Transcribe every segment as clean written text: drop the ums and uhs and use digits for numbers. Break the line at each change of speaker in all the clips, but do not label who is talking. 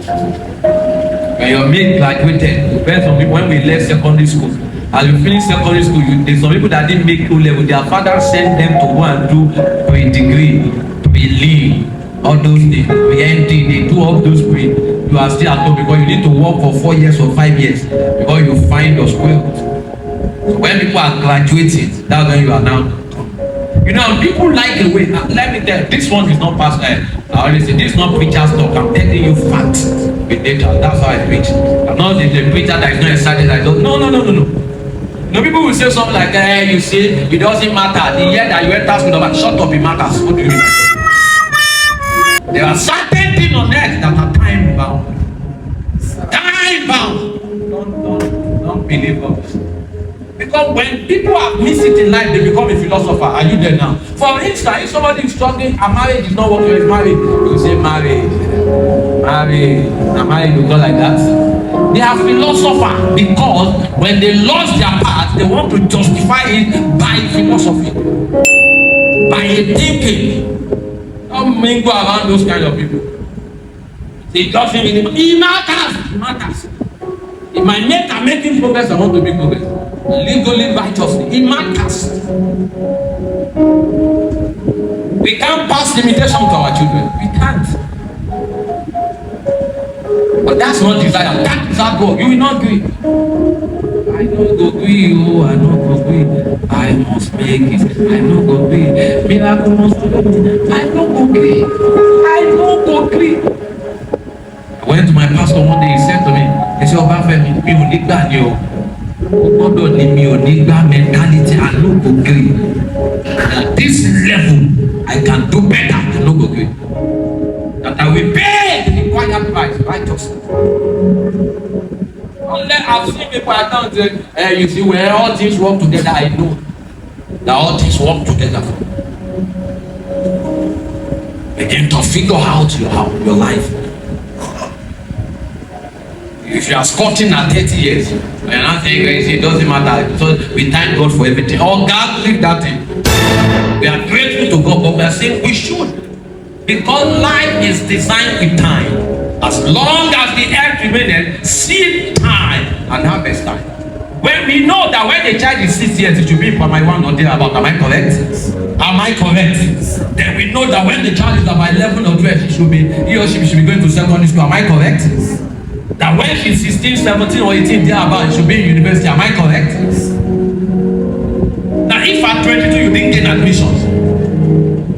When your mate graduated, depends on people. When we left secondary school, as we finished secondary school, there's some people that didn't make O level. Their father sent them to go and do pre-degree, pre-lead, all those things, pre-ND. They do all those pre. You are still at home because you need to work for 4 years or 5 years before you find your school. So when people are graduating, that's when you are now. You know, people like the way. Let me tell you, this one is not pastor. I always say this is not preacher's talk. I'm telling you facts with data. That's how I preach. I'm not the preacher that is not excited. I don't. No. No, people will say something like, "Hey, you see, it doesn't matter. The year that you enter school, but shut up, it matters." What do you mean? There are certain things on earth that are time bound. Time bound. Don't believe us. Because when people have missed it in life, they become a philosopher. Are you there now? For instance, if somebody is struggling and marriage is not working, is married, you say marriage. Marriage will go like that. They are philosophers because when they lost their path, they want to justify it by philosophy, by thinking. Don't mingle around those kind of people. It doesn't really matter. It matters. It matters. If my mate are making progress, I want to make progress. Legally, righteously, it matters. We can't pass limitation to our children. We can't. But that's not desire. That is our goal. You will not do it. I don't go agree. Oh, I don't go agree. I must make it. I don't go agree. Miracle must happen. I don't go agree. I don't go agree. I went to my pastor one day. He said to me, he said, Obafemi, mi ò ní gbà ni o. O gbọ́dọ̀ ní mi ò ní gbà mentality. I don't go agree. At this level, I can do better. I don't go agree. That I will pay the required price righteously. I've seen people at times say, you see, where all things work together, I know that all things work together. Begin to figure out your life. If you are squatting at 30 years, and I'm saying it doesn't matter. So we thank God for everything. Oh, God, leave that thing. We are grateful to God, but we are saying we should. Because life is designed with time. As long as the earth remaineth, seed time and harvest time. When we know that when the child is 6 years, it should be for my 1 or thereabout. Am I correct? Am I correct? Then we know that when the child is about 11 or 12, he or she should be going to secondary school. Am I correct? That when she's 16, 17 or 18 thereabout, it should be in university. Am I correct? Now if at 22 you didn't gain admissions,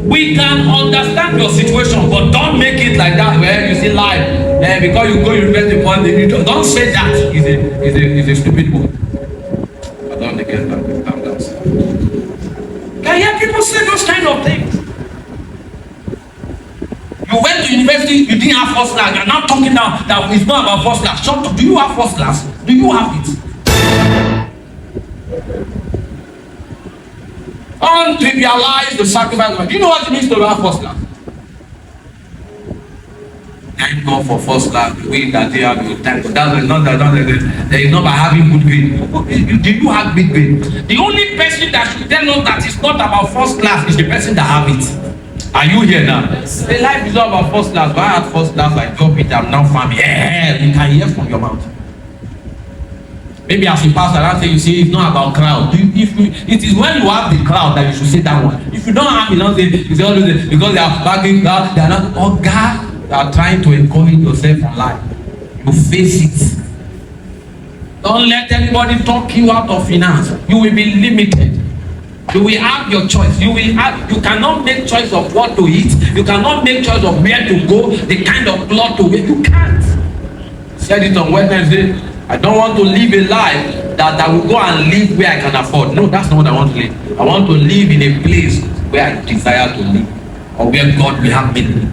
we can understand your situation, but don't make it like that where you see life because you go university one day. You don't say that. It's a stupid book. I don't get that. Calm down. Can you hear people say those kind of things? You went to university, you didn't have first class. You're now talking now that it's not about first class. Shut up. Do you have first class? Do you have it? Untrivialize the sacrifice. Do you know what it means to have first class? Thank God for first class. We that they have you. Thank God. That's not that. There is not by having good grade. Do you have big grade? The only person that should tell us that it's not about first class is the person that have it. Are you here now? The life is not about first class. But I had first class, I drop it. I'm now farming. Yeah, you can hear from your mouth. Maybe as a pastor, I say you see it's not about crowd. It is when you have the crowd that you should say that one. If you don't have it, don't say you say always because they are backing crowd, they are not. Oh God, they are trying to encourage yourself in life. You face it. Don't let anybody talk you out of finance. You will be limited. You will have your choice. You cannot make choice of what to eat. You cannot make choice of where to go, the kind of cloth to wear. You can't. Said it on Wednesday. I don't want to live a life that I will go and live where I can afford. No, that's not what I want to live. I want to live in a place where I desire to live, or where God will have me live.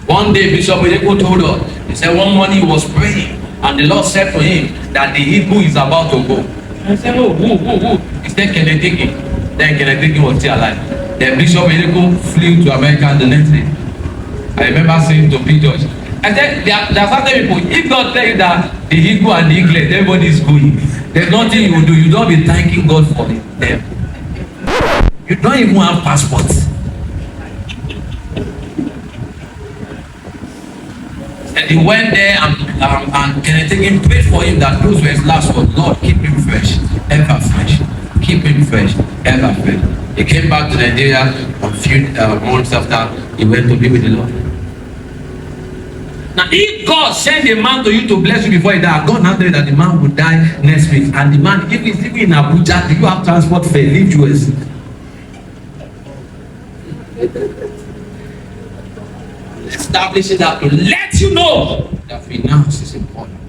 One day, Bishop Edeko told us, he said one morning he was praying, and the Lord said to him that the Hebrew is about to go. I said, oh, who? He said, Kenneth Hagin. Then Kenneth Hagin was still alive. Then Bishop Edeko flew to America the next day. I remember saying to Peter, I said, there are certain people, if God tell you that the Hebrew and the English, everybody is going, there's nothing you will do. You don't be thanking God for them. You don't even have passports. And he went there and Kenneth Hagin prayed for him that those were his last words. Lord, keep him fresh, ever fresh. Keep him fresh, ever fresh. He came back to Nigeria a few months after he went to be with the Lord. Now, if God send a man to you to bless you before he died, God now tell you that the man will die next week. And the man, if he's living in Abuja, do you have transport fare? Leave US. Establishing that to let you know that finance is important.